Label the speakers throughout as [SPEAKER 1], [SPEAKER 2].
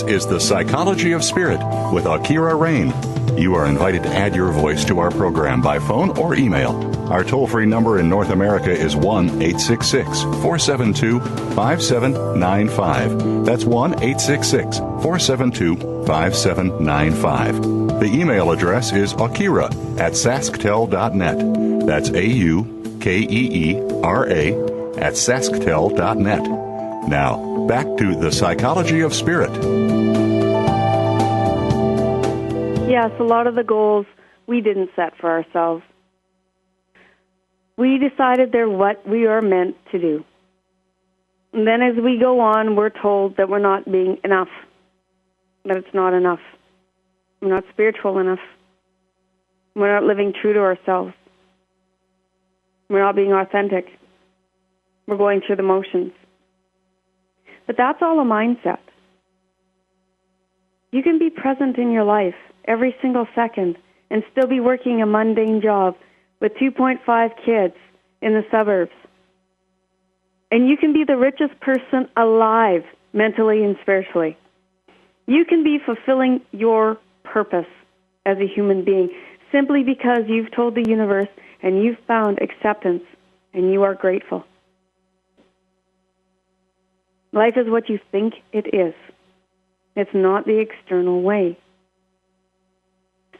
[SPEAKER 1] This is The Psychology of Spirit with AuKeeRa Rayne. You are invited to add your voice to our program by phone or email. Our toll-free number in North America is 1-866-472-5795. That's 1-866-472-5795. The email address is AuKeeRa@sasktel.net. That's AuKeeRa@sasktel.net. Now, back to The Psychology of Spirit.
[SPEAKER 2] Yes, a lot of the goals we didn't set for ourselves. We decided they're what we are meant to do. And then as we go on, we're told that we're not being enough, that it's not enough. We're not spiritual enough. We're not living true to ourselves. We're not being authentic. We're going through the motions. But that's all a mindset. You can be present in your life every single second and still be working a mundane job with 2.5 kids in the suburbs. And you can be the richest person alive, mentally and spiritually. You can be fulfilling your purpose as a human being simply because you've told the universe and you've found acceptance and you are grateful. Life is what you think it is. It's not the external way.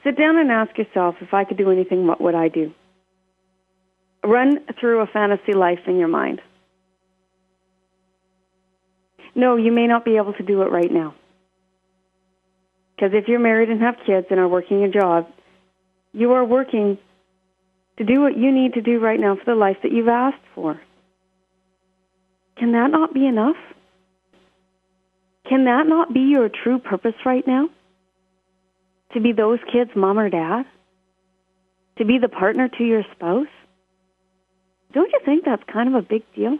[SPEAKER 2] Sit down and ask yourself, if I could do anything, what would I do? Run through a fantasy life in your mind. No, you may not be able to do it right now. Because if you're married and have kids and are working a job, you are working to do what you need to do right now for the life that you've asked for. Can that not be enough? Can that not be your true purpose right now? To be those kids' mom or dad? To be the partner to your spouse? Don't you think that's kind of a big deal?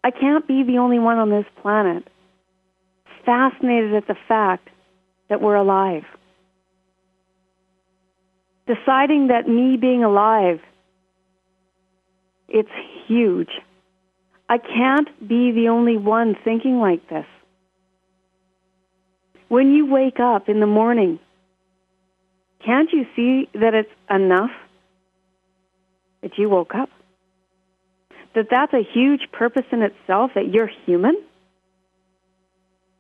[SPEAKER 2] I can't be the only one on this planet fascinated at the fact that we're alive. Deciding that me being alive, it's huge. I can't be the only one thinking like this. When you wake up in the morning, can't you see that it's enough that you woke up? That that's a huge purpose in itself, that you're human?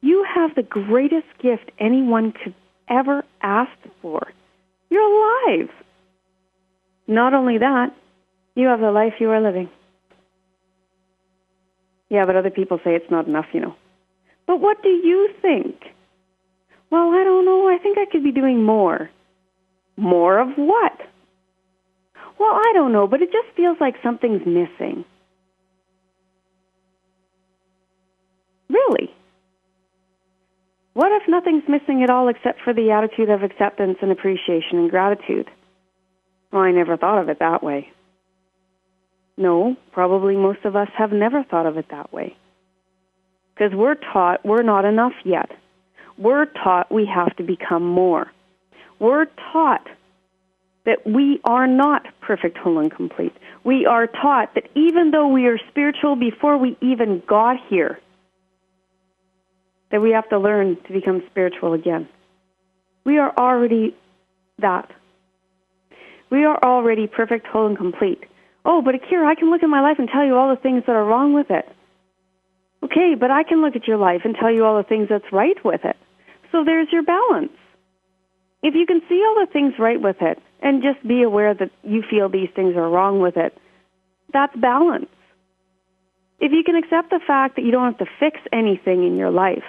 [SPEAKER 2] You have the greatest gift anyone could ever ask for. You're alive. Not only that, you have the life you are living. Yeah, but other people say it's not enough, But what do you think? Well, I don't know. I think I could be doing more. More of what? Well, I don't know, but it just feels like something's missing. Really? What if nothing's missing at all except for the attitude of acceptance and appreciation and gratitude? Well, I never thought of it that way. No, probably most of us have never thought of it that way. Because we're taught we're not enough yet. We're taught we have to become more. We're taught that we are not perfect, whole, and complete. We are taught that even though we are spiritual before we even got here, that we have to learn to become spiritual again. We are already that. We are already perfect, whole, and complete. Oh, but AuKeeRa, I can look at my life and tell you all the things that are wrong with it. Okay, but I can look at your life and tell you all the things that's right with it. So there's your balance. If you can see all the things right with it and just be aware that you feel these things are wrong with it, that's balance. If you can accept the fact that you don't have to fix anything in your life,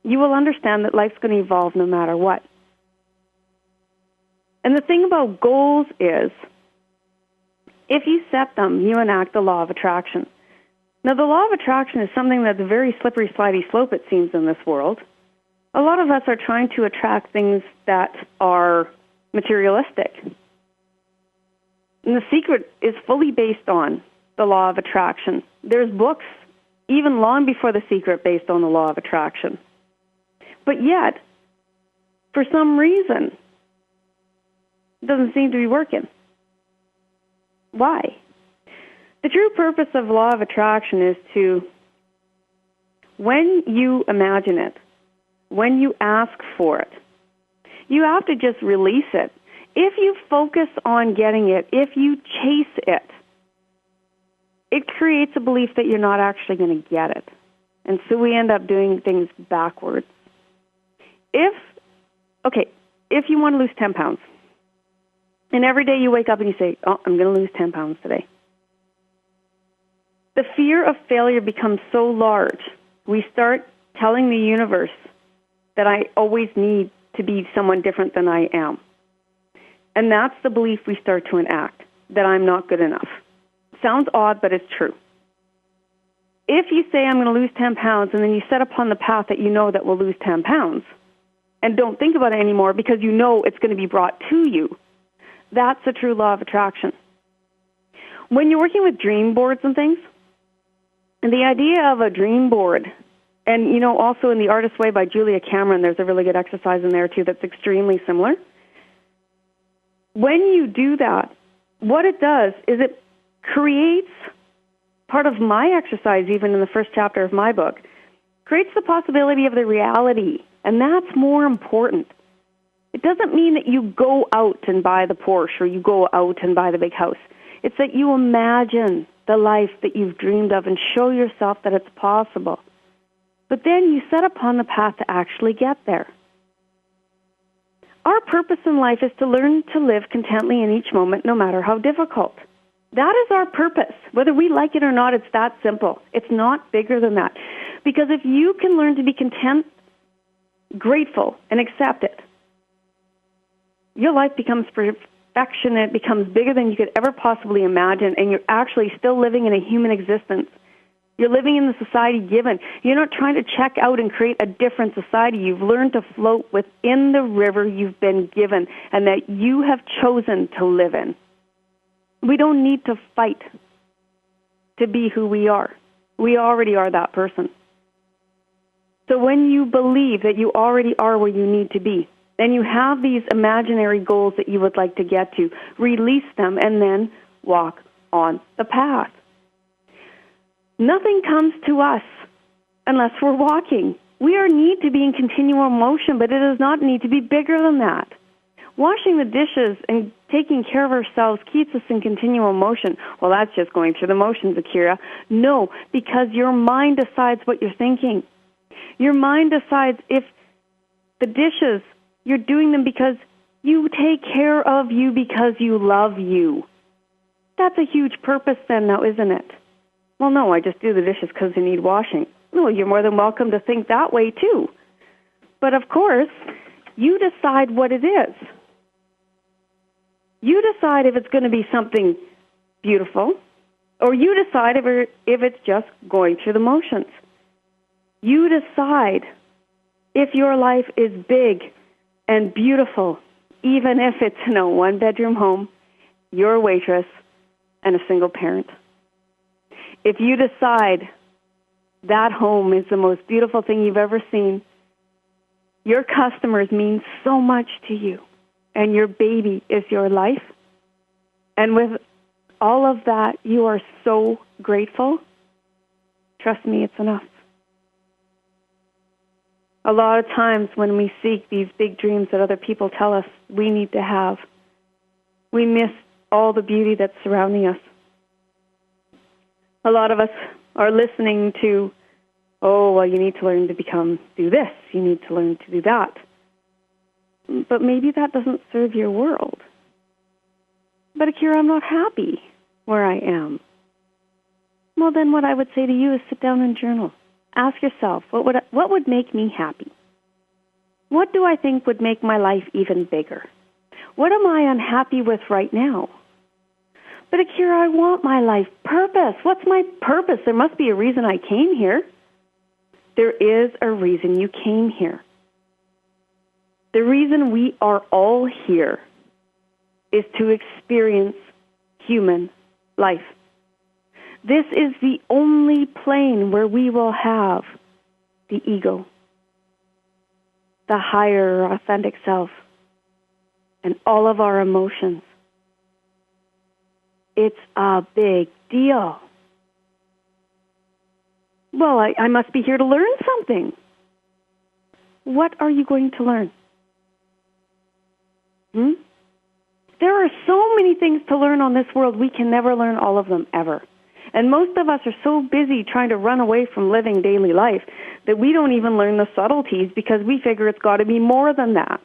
[SPEAKER 2] you will understand that life's going to evolve no matter what. And the thing about goals is, if you set them, you enact the law of attraction. Now, the law of attraction is something that's a very slippery, slidey slope, it seems, in this world. A lot of us are trying to attract things that are materialistic. And the secret is fully based on the law of attraction. There's books, even long before The Secret, based on the law of attraction. But yet, for some reason, it doesn't seem to be working. Why? The true purpose of law of attraction is to when you imagine it, when you ask for it, you have to just release it. If you focus on getting it, if you chase it, it creates a belief that you're not actually going to get it. And so we end up doing things backwards. If you want to lose 10 pounds, and every day you wake up and you say, oh, I'm going to lose 10 pounds today, the fear of failure becomes so large, we start telling the universe that I always need to be someone different than I am. And that's the belief we start to enact, that I'm not good enough. Sounds odd, but it's true. If you say I'm going to lose 10 pounds and then you set upon the path that you know that will lose 10 pounds and don't think about it anymore because you know it's going to be brought to you, that's a true law of attraction. When you're working with dream boards and things, and the idea of a dream board, and also in The Artist's Way by Julia Cameron, there's a really good exercise in there too that's extremely similar. When you do that, what it does is it creates part of my exercise, even in the first chapter of my book, creates the possibility of the reality, and that's more important. It doesn't mean that you go out and buy the Porsche or you go out and buy the big house. It's that you imagine the life that you've dreamed of and show yourself that it's possible. But then you set upon the path to actually get there. Our purpose in life is to learn to live contently in each moment, no matter how difficult. That is our purpose. Whether we like it or not, it's that simple. It's not bigger than that. Because if you can learn to be content, grateful, and accept it, your life becomes perfection. It becomes bigger than you could ever possibly imagine, and you're actually still living in a human existence. You're living in the society given. You're not trying to check out and create a different society. You've learned to float within the river you've been given and that you have chosen to live in. We don't need to fight to be who we are. We already are that person. So when you believe that you already are where you need to be, and you have these imaginary goals that you would like to get to, release them and then walk on the path. Nothing comes to us unless we're walking. We need to be in continual motion, but it does not need to be bigger than that. Washing the dishes and taking care of ourselves keeps us in continual motion. Well, that's just going through the motions, AuKeeRa. No, because your mind decides what you're thinking. Your mind decides if the dishes, you're doing them because you take care of you because you love you. That's a huge purpose then now, isn't it? Well, no, I just do the dishes because they need washing. No, you're more than welcome to think that way too. But of course, you decide what it is. You decide if it's going to be something beautiful, or you decide if it's just going through the motions. You decide if your life is big and beautiful, even if it's in a one-bedroom home, you're a waitress, and a single parent. If you decide that home is the most beautiful thing you've ever seen, your customers mean so much to you, and your baby is your life, and with all of that, you are so grateful, trust me, it's enough. A lot of times when we seek these big dreams that other people tell us we need to have, we miss all the beauty that's surrounding us. A lot of us are listening to, oh, well, you need to learn to do this, you need to learn to do that. But maybe that doesn't serve your world. But AuKeeRa, I'm not happy where I am. Well, then what I would say to you is sit down and journal. Ask yourself, what would make me happy? What do I think would make my life even bigger? What am I unhappy with right now? But AuKeeRa, I want my life purpose. What's my purpose? There must be a reason I came here. There is a reason you came here. The reason we are all here is to experience human life. This is the only plane where we will have the ego, the higher authentic self, and all of our emotions. It's a big deal. Well, I must be here to learn something. What are you going to learn? There are so many things to learn on this world, we can never learn all of them ever. And most of us are so busy trying to run away from living daily life that we don't even learn the subtleties because we figure it's got to be more than that.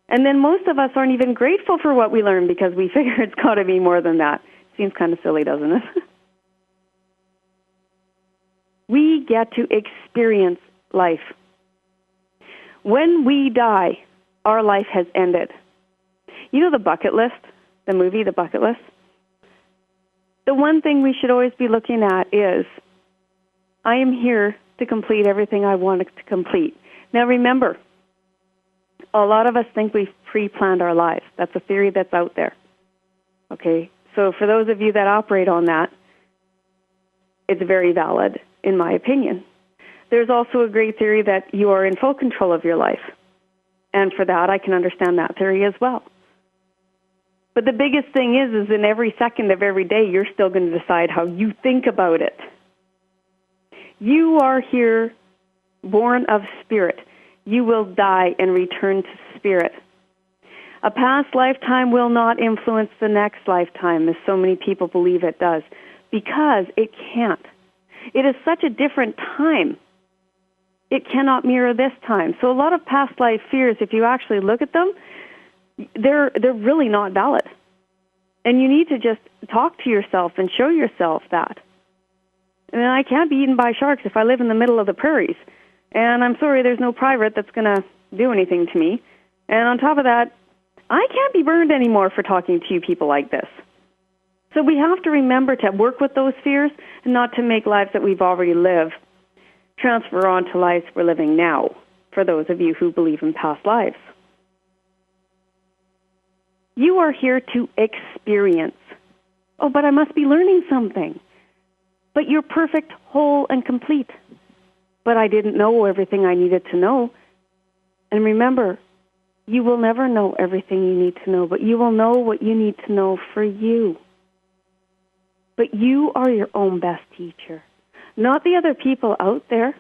[SPEAKER 2] And then most of us aren't even grateful for what we learn because we figure it's got to be more than that. Seems kind of silly, doesn't it? We get to experience life. When we die, our life has ended. You know the bucket list, the movie, The Bucket List? The one thing we should always be looking at is, I am here to complete everything I wanted to complete. Now remember, a lot of us think we've pre-planned our lives. That's a theory that's out there. Okay, so for those of you that operate on that, it's very valid, in my opinion. There's also a great theory that you are in full control of your life. And for that, I can understand that theory as well. But the biggest thing is in every second of every day, you're still going to decide how you think about it. You are here born of spirit. You will die and return to spirit. A past lifetime will not influence the next lifetime, as so many people believe it does, because it can't. It is such a different time. It cannot mirror this time. So a lot of past life fears, if you actually look at them, they're really not valid. And you need to just talk to yourself and show yourself that. And I can't be eaten by sharks if I live in the middle of the prairies. And I'm sorry, there's no private that's going to do anything to me. And on top of that, I can't be burned anymore for talking to you people like this. So we have to remember to work with those fears and not to make lives that we've already lived transfer on to lives we're living now, for those of you who believe in past lives. You are here to experience. Oh, but I must be learning something. But you're perfect, whole, and complete. But I didn't know everything I needed to know. And remember, you will never know everything you need to know, but you will know what you need to know for you. But you are your own best teacher, not the other people out there.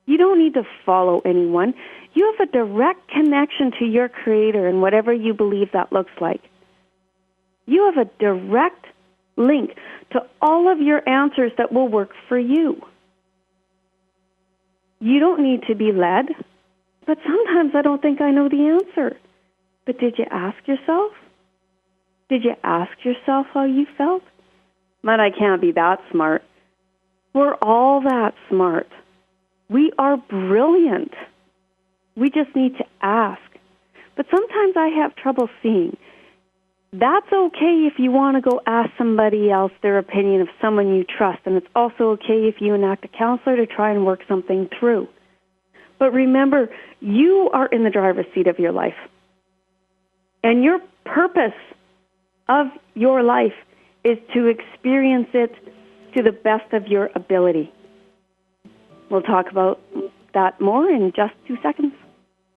[SPEAKER 2] You don't need to follow anyone. You have a direct connection to your Creator and whatever you believe that looks like. You have a direct link to all of your answers that will work for you. You don't need to be led, but sometimes I don't think I know the answer. But did you ask yourself? Did you ask yourself how you felt? Man, I can't be that smart. We're all that smart. We are brilliant. We just need to ask. But sometimes I have trouble seeing. That's okay if you want to go ask somebody else their opinion of someone you trust, and it's also okay if you enact a counselor to try and work something through. But remember, you are in the driver's seat of your life. And your purpose of your life is to experience it to the best of your ability. We'll talk about that more in just 2 seconds.